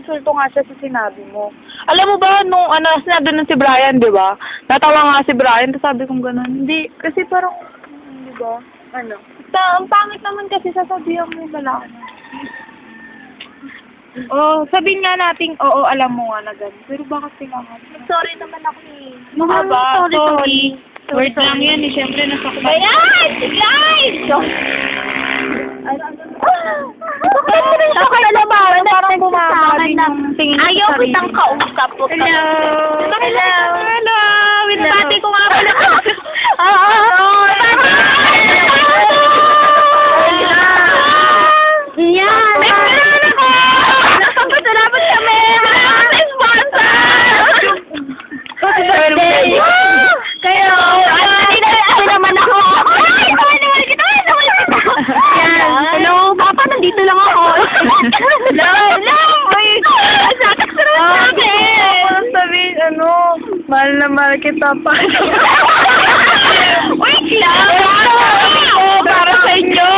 nag-insulto nga siya sa sinabi mo. Alam mo ba, nung sinabi nun si Brian, di ba? Natawa nga si Brian, tapos sabi kong gano'n. Hindi, kasi parang, di ba? Ano? Ang pangit naman kasi sasabihan mo lalaki. Oh, sabihin nga natin, oo, alam mo nga na gano'n. Pero bakit kailangan? Sorry naman ako eh. Sorry. Word lang yan eh, syempre nasa kumain. Ayan! Guys! Parang bumabali ng tingin sa Ayaw sarili. kitang kausap ko. Hello! Hello! Hello! Binabati ko nga pala. Yan! Napapasalamat kami! May sponsor! Happy birthday! Kayo! Ano naman ako? Ay! Naman kita! Hello! Papa, nandito lang ako. Hello! Uy! Satak sa akin! Sabihin, mahal na mahal kita pa. Wait lang! Para sa inyo!